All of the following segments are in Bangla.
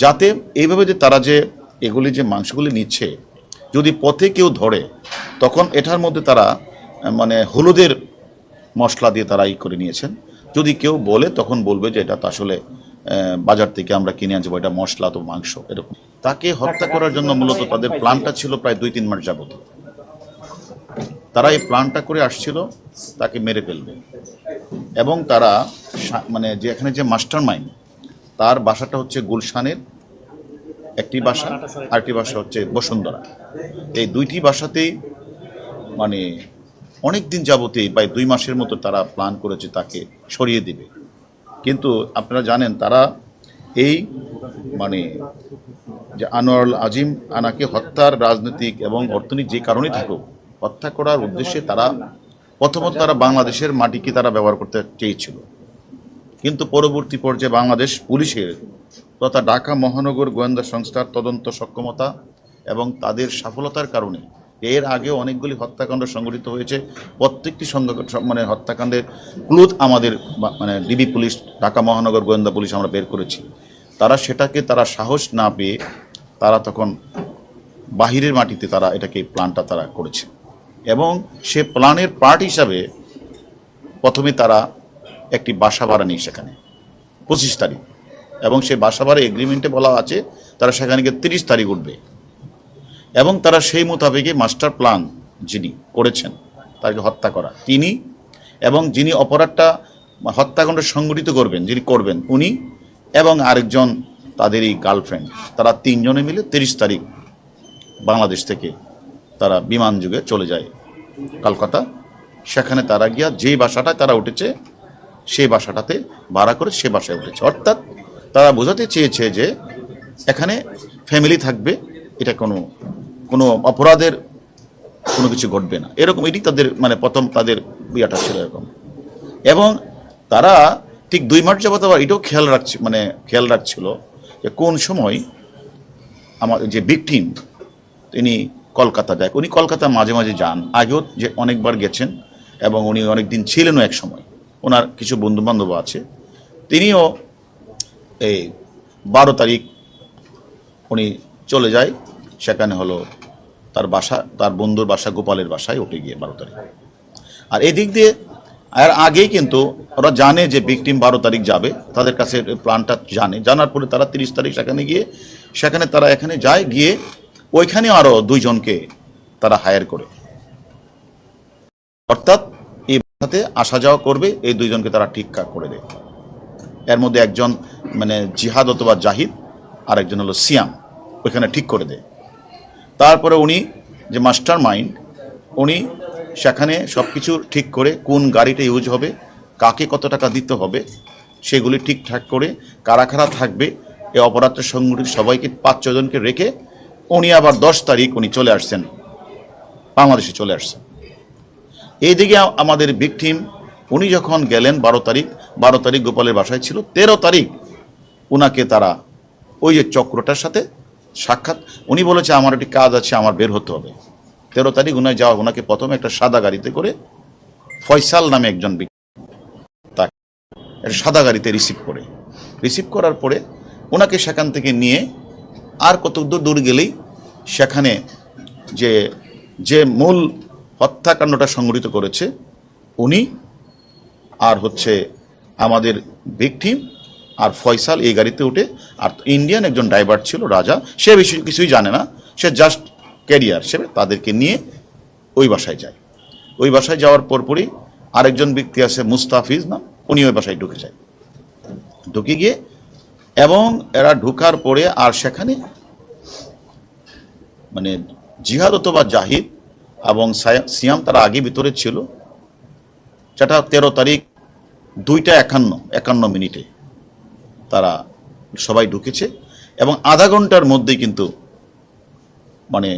যাতে এইভাবে যে তারা যে এগুলি যে মাংসগুলি নিচ্ছে, যদি পথে কেউ ধরে তখন এটার মধ্যে তারা মানে হলুদের মশলা দিয়ে তারা করে নিয়েছেন। যদি কেউ বলে তখন বলবে যে এটা তো আসলে বাজার থেকে আমরা কিনে আনছি, এটা মশলা তো মাংস এরকম। তাকে হত্যা করার জন্য মূলত তাদের প্ল্যানটা ছিল প্রায় 2-3 মাস যাবত। তারা এই প্ল্যানটা করে আসছিল তাকে মেরে ফেলবে, এবং তারা মানে যে এখানে যে মাস্টার মাইন্ড, তার বাসাটা হচ্ছে গুলশানের একটি বাসা, আরেকটি বাসা হচ্ছে বসুন্ধরা। এই দুইটি বাসাতেই মানে অনেক দিন যাবতেই প্রায় 2 মাসের মতো তারা প্ল্যান করেছে তাকে সরিয়ে দিবে। কিন্তু আপনারা জানেন তারা এই মানে যে আনোয়ারুল আজিম আনাকে হত্যার রাজনৈতিক এবং অর্থনৈতিক যে কারণেই থাকুক, হত্যা করার উদ্দেশ্যে তারা প্রথমত তারা বাংলাদেশের মাটিকে তারা ব্যবহার করতে চেয়েছিল। কিন্তু পরবর্তী পর্যায়ে বাংলাদেশ পুলিশের তথা ঢাকা মহানগর গোয়েন্দা সংস্থার তদন্ত সক্ষমতা এবং তাদের সফলতার কারণে এর আগেও অনেকগুলি হত্যাকাণ্ড সংঘটিত হয়েছে। প্রত্যেকটি মানে হত্যাকাণ্ডের ক্লুজ আমাদের মানে ডিবি পুলিশ, ঢাকা মহানগর গোয়েন্দা পুলিশ আমরা বের করেছি। তারা সেটাকে তারা সাহস না পেয়ে তারা তখন বাহিরের মাটিতে তারা এটাকে প্ল্যানটা তারা করেছে, এবং সে প্ল্যানের পার্ট হিসাবে প্রথমে তারা একটি বাসা ভাড়া নেই সেখানে 25 তারিখ, এবং সেই বাসা ভাড়া এগ্রিমেন্টে বলা আছে তারা সেখানে গিয়ে 30 তারিখ উঠবে, এবং তারা সেই মোতাবেকই মাস্টার প্ল্যান যিনি করেছেন তাকে হত্যা করা তিনি, এবং যিনি অপরাধটা হত্যাকাণ্ড সংগঠিত করবেন যিনি করবেন উনি, এবং আরেকজন তাদেরই গার্লফ্রেন্ড, তারা 3 জনে মিলে 30 তারিখ বাংলাদেশ থেকে তারা বিমান যুগে চলে যায় কলকাতা। সেখানে তারা গিয়া যেই বাসাটায় তারা উঠেছে সেই বাসাটাতে ভাড়া করে সে বাসায় উঠেছে। অর্থাৎ তারা বোঝাতে চেয়েছে যে এখানে ফ্যামিলি থাকবে, এটা কোনো অপরাধের কোনো কিছু ঘটবে না, এরকম এটি তাদের মানে প্রথম তাদের বিয়াটা ছিল এরকম। এবং তারা ঠিক 2 মাস যাবত আবার এটাও খেয়াল রাখছিল যে কোন সময় আমার যে ভিকটিম তিনি কলকাতা যায়। উনি কলকাতা মাঝে মাঝে যান, আগেও যে অনেকবার গেছেন, এবং উনি অনেক দিন ছিলেনও এক সময়, ওনার কিছু বন্ধুবান্ধব আছে। তিনিও এই 12 তারিখ উনি চলে যায়, সেখানে হলো তার বাসা, তার বন্ধুর বাসা গোপালের বাসায় উঠে গিয়ে 12 তারিখ। আর এদিক দিয়ে আর আগেই কিন্তু ওরা জানে যে ভিকটিম 12 তারিখ যাবে, তাদের কাছে প্ল্যানটা জানার পরে তারা 30 তারিখ সেখানে তারা এখানে যায়, গিয়ে ওইখানে আরও 2 জনকে তারা হায়ার করে, অর্থাৎ এই বাসাতে আসা যাওয়া করবে এই 2 জনকে তারা ঠিক করে দেয়। এর মধ্যে একজন মানে জিহাদ অথবা জাহিদ, আর একজন হলো সিয়াম, ওইখানে ঠিক করে দেয়। তারপরে উনি যে মাস্টার মাইন্ড, উনি সেখানে সব কিছু ঠিক করে কোন গাড়িটা ইউজ হবে, কাকে কত টাকা দিতে হবে, সেগুলি ঠিকঠাক করে কারা কারা থাকবে এই অপরাধটা সংগঠিত সবাইকে 5-6 জনকে রেখে উনি আবার 10 তারিখ উনি চলে আসছেন, বাংলাদেশে চলে আসছেন। এইদিকে আমাদের ভিকটিম উনি যখন গেলেন 12 তারিখ গোপালের বাসায় ছিল, 13 তারিখ উনাকে তারা ওই যে চক্রটার সাথে সাক্ষাৎ, উনি বলেছে আমার একটি কাজ আছে, আমার বের হতে হবে। 13 তারিখ উনায় যাওয়া, ওনাকে প্রথমে একটা সাদা গাড়িতে করে ফয়সাল নামে একজন তাকে সাদা গাড়িতে রিসিভ করার পরে ওনাকে সেখান থেকে নিয়ে আর কত দূর গেলেই সেখানে যে মূল হত্যাকাণ্ডটা সংঘটিত করেছে উনি আর হচ্ছে আমাদের ভিকটিম আর ফয়সাল এই গাড়িতে উঠে, আর ইন্ডিয়ান একজন ড্রাইভার ছিল রাজা, সে বিষয়ে কিছুই জানে না, সে জাস্ট ক্যারিয়ার হিসেবে তাদেরকে নিয়ে ওই বাসায় যায়। ওই বাসায় যাওয়ার পরপরই আরেকজন ব্যক্তি আছে মুস্তাফিজ নাম, উনি ওই বাসায় ঢুকে গিয়ে এবং এরা ঢুকার পরে আর সেখানে মানে জিহাদ অথবা জাহিদ এবং সিয়াম তারা আগে ভিতরে ছিল, যেটা 13 তারিখ 2:51 তারা সবাই ঢুকেছে, এবং আধা ঘন্টার মধ্যেই কিন্তু মানে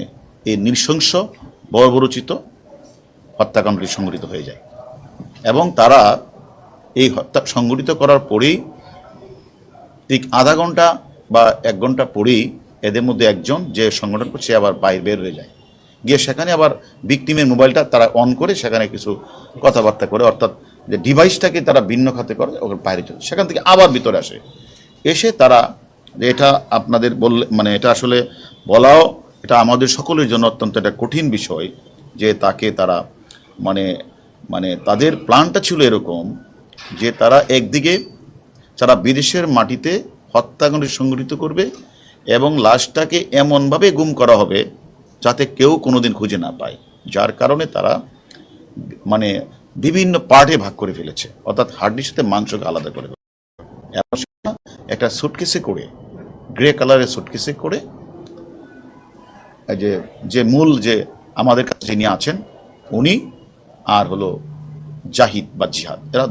এই নৃশংস বর্বরোচিত হত্যাকাণ্ডটি সংঘটিত হয়ে যায়। এবং তারা এই হত্যা সংঘটিত করার পরেই ঠিক আধা ঘন্টা বা 1 ঘন্টা পরেই এদের মধ্যে একজন যে সংগঠন করছে আবার বাইরে বের হয়ে যায়, গিয়ে সেখানে আবার ভিকটিমের মোবাইলটা তারা অন করে সেখানে কিছু কথাবার্তা করে, অর্থাৎ যে ডিভাইসটাকে তারা ভিন্ন খাতে করে ওখানে বাইরে চলে, সেখান থেকে আবার ভিতরে এসে তারা যে এটা আপনাদের বললে মানে এটা আসলে বলাও এটা আমাদের সকলের জন্য অত্যন্ত একটা কঠিন বিষয় যে তাকে তারা মানে মানে তাদের প্ল্যানটা ছিল এরকম যে তারা একদিকে যারা বিদেশের মাটিতে হত্যাকাণ্ড সংঘটিত করবে এবং লাশটাকে এমনভাবে গুম করা হবে যাতে কেউ কোনোদিন খুঁজে না পায়, যার কারণে তারা মানে বিভিন্ন পার্টে ভাগ করে ফেলেছে, অর্থাৎ হাড্ডির সাথে মাংসকে আলাদা করে এবং সেটা একটা সুটকেসে করে গ্রে কালারের সুটকেসে করে এই যে যে মূল যে আমাদের কাছে যিনি আছেন উনি আর হলো জাহিদ বা জিহাদ, এরা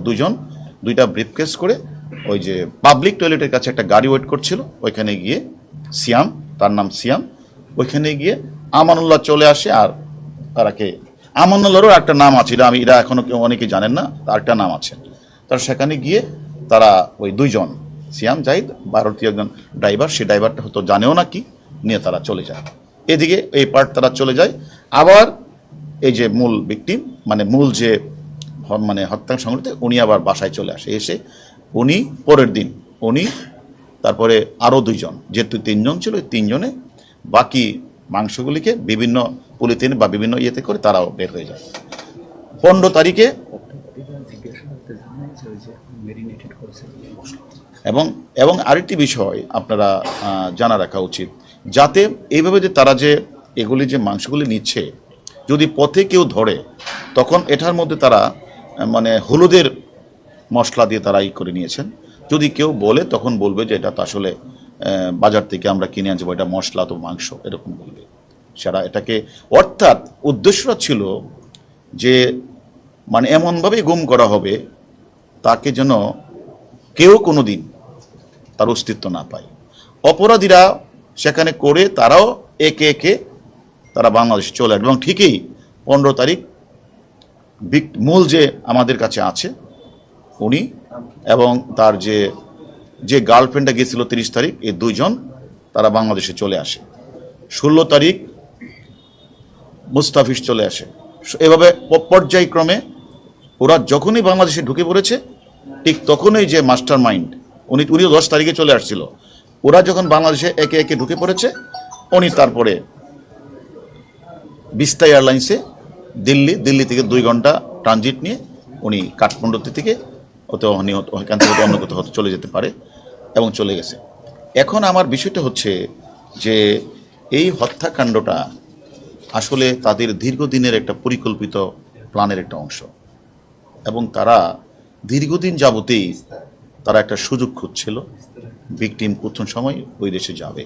দুইটা ব্রিফকেস করে ওই যে পাবলিক টয়লেটের কাছে একটা গাড়ি ওয়েট করছিল, ওইখানে গিয়ে সিয়াম, তার নাম সিয়াম, ওইখানে গিয়ে আমানুল্লাহ চলে আসে। আর তারাকে আমানুল্লাহরও একটা নাম আছে, এরা এখনো কেউ অনেকে জানেন না, তার একটা নাম আছে। তার সেখানে গিয়ে তারা ওই দুইজন সিয়াম জাহিদ ভারতীয় একজন ড্রাইভার, সেই ড্রাইভারটা হয়তো জানেও না কি নিয়ে তারা চলে যায়, এদিকে এই পার্ট তারা চলে যায়। আবার এই যে মূল ভিকটিম মানে মূল যে মানে হত্যা সংঘটিত উনি আবার বাসায় চলে আসে, এসে উনি পরের দিন উনি তারপরে আরও দুইজন, যেহেতু তিনজন ছিল, তিনজনে বাকি মাংসগুলিকে বিভিন্ন পলিথিন বা বিভিন্ন ইয়েতে করে তারাও বের হয়ে যায়। 15 তারিখে এবং আরেকটি বিষয় আপনারা জানা রাখা উচিত, যাতে এইভাবে যে তারা যে এগুলি যে মাংসগুলি নিচ্ছে যদি পথে কেউ ধরে তখন এটার মধ্যে তারা মানে হলুদের মশলা দিয়ে তারা করে নিয়েছেন। যদি কেউ বলে তখন বলবে যে এটা তো আসলে বাজার থেকে আমরা কিনে আনছি, এটা মশলা তো মাংস, এরকম বলবে সেটা এটাকে। অর্থাৎ উদ্দেশ্যটা ছিল যে মানে এমনভাবে গুম করা হবে তাকে যেন কেউ কোনো দিন তার অস্তিত্ব না পায়। অপরাধীরা সেখানে করে তারাও একে একে তারা বাংলাদেশে চলে আসবে। এবং ঠিকই 15 তারিখ মূল যে আমাদের কাছে আছে উনি এবং তার যে গার্লফ্রেন্ডটা গিয়েছিল 30 তারিখ, এই দুইজন তারা বাংলাদেশে চলে আসে। 16 তারিখ মুস্তাফিজ চলে আসে। এভাবে পর্যায়ক্রমে ওরা যখনই বাংলাদেশে ঢুকে পড়েছে ঠিক তখনই যে মাস্টার মাইন্ড উনিও 10 তারিখে চলে আসছিল, ওরা যখন বাংলাদেশে একে একে ঢুকে পড়েছে উনি তারপরে বিস্তা এয়ারলাইন্সে দিল্লি থেকে 2 ঘন্টা ট্রানজিট নিয়ে উনি কাঠমান্ডু থেকে ওখান থেকে অন্য কোথাও চলে যেতে পারে এবং চলে গেছে। এখন আমার বিষয়টা হচ্ছে যে এই হত্যাকাণ্ডটা আসলে তাদের দীর্ঘদিনের একটা পরিকল্পিত প্ল্যানের একটা অংশ এবং তারা দীর্ঘদিন যাবতেই তারা একটা সুযোগ খুঁজছিল ভিকটিম কোন সময় ওই দেশে যাবে।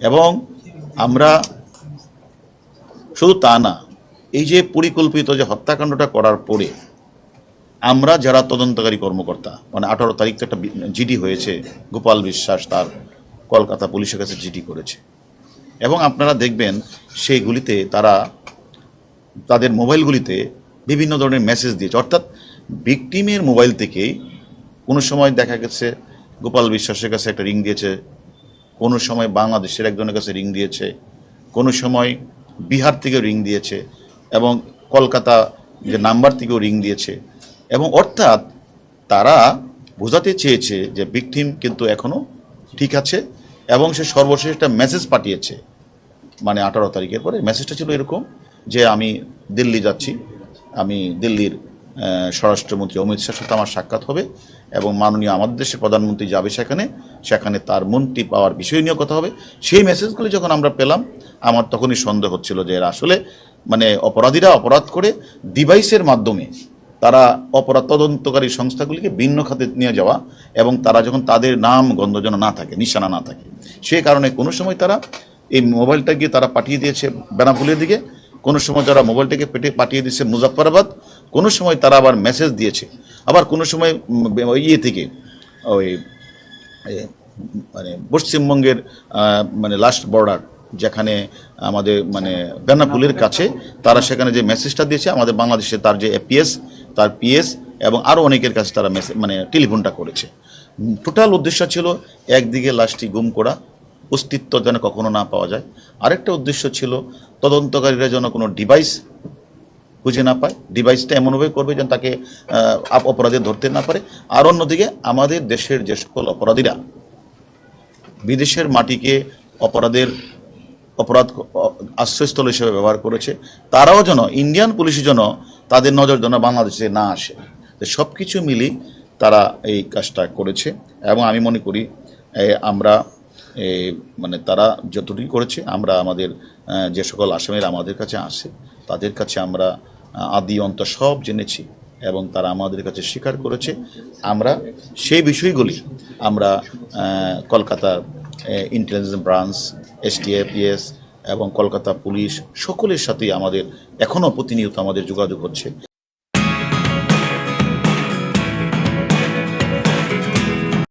এবং আমরা শুধু তা না, এই যে পরিকল্পিত যে হত্যাকাণ্ডটা করার পরে আমরা যারা তদন্তকারী কর্মকর্তা মানে 18 তারিখ তো একটা জিডি হয়েছে, গোপাল বিশ্বাস তার কলকাতা পুলিশের কাছে জিডি করেছে এবং আপনারা দেখবেন সেইগুলিতে তারা তাদের মোবাইলগুলিতে বিভিন্ন ধরনের মেসেজ দিয়েছে। অর্থাৎ ভিকটিমের মোবাইল থেকেই কোনো সময় দেখা গেছে গোপাল বিশ্বাসের কাছে একটা রিং দিয়েছে, কোনো সময় বাংলাদেশের একজনের কাছে রিং দিয়েছে, কোনো সময় বিহার থেকেও রিং দিয়েছে এবং কলকাতা যে নাম্বার থেকেও রিং দিয়েছে। এবং অর্থাৎ তারা বোঝাতে চেয়েছে যে ভিকটিম কিন্তু এখনও ঠিক আছে এবং সে সর্বশেষ একটা মেসেজ পাঠিয়েছে মানে 18 তারিখের পরে। মেসেজটা ছিল এরকম যে আমি দিল্লি যাচ্ছি, আমি দিল্লির স্বরাষ্ট্রমন্ত্রী অমিত শাহের সাথে আমার সাক্ষাৎ হবে এবং মাননীয় আমাদের দেশের প্রধানমন্ত্রী যাবে সেখানে তার মন্ত্রী পাওয়ার বিষয় নিয়ে কথা হবে। সেই মেসেজগুলি যখন আমরা পেলাম আমার তখনই সন্দেহ হচ্ছিল যে এরা আসলে মানে অপরাধীরা অপরাধ করে ডিভাইসের মাধ্যমে তারা অপরাধ তদন্তকারী সংস্থাগুলিকে ভিন্ন খাতে নিয়ে যাওয়া এবং তারা যখন তাদের নাম গন্ধ যেন না থাকে, নিশানা না থাকে, সেই কারণে কোনো সময় তারা এই মোবাইলটা গিয়ে তারা পাঠিয়ে দিয়েছে বেনাপুলের দিকে, কোনো সময় তারা মোবাইলটাকে পাঠিয়ে দিয়েছে মুজাফফরাবাদ, কোনো সময় তারা আবার মেসেজ দিয়েছে, আবার কোনো সময় ইয়ে থেকে ওই মানে পশ্চিমবঙ্গের মানে লাস্ট বর্ডার যেখানে আমাদের মানে বেনাপুলের কাছে তারা সেখানে যে মেসেজটা দিয়েছে আমাদের বাংলাদেশে তার যে এপিএস তার পিএস এবং আরও অনেকের কাছে তারা মানে টেলিফোনটা করেছে। টোটাল উদ্দেশ্য ছিল একদিকে লাশটি গুম করা, অস্তিত্ব যেন কখনো না পাওয়া যায়, আরেকটা উদ্দেশ্য ছিল তদন্তকারীরা যেন কোনো ডিভাইস খুঁজে না পায়, ডিভাইসটা এমনভাবে করবে যেন তাকে অপরাধী ধরতে না পারে। আর অন্যদিকে আমাদের দেশের যে সকল অপরাধীরা বিদেশের মাটিকে অপরাধ আশ্রয়স্থল হিসেবে ব্যবহার করেছে, তারাও যেন ইন্ডিয়ান পুলিশের জন্য তাদের নজর যেন বাংলাদেশে না আসে। সব কিছু মিলিয়ে তারা এই কাজটা করেছে এবং আমি মনে করি আমরা মানে তারা যতটুকু করেছে, আমরা আমাদের যে সকল আসামিরা আমাদের কাছে আসে তাদের কাছে আমরা আদি অন্ত সব জেনেছি এবং তারা আমাদের কাছে স্বীকার করেছে। আমরা সেই বিষয়গুলি আমরা কলকাতার ইন্টেলিজেন্স ব্রাঞ্চ, STF এবং কলকাতা পুলিশ সকলের সাথেই আমাদের এখনও প্রতিনিয়ত আমাদের যোগাযোগ হচ্ছে।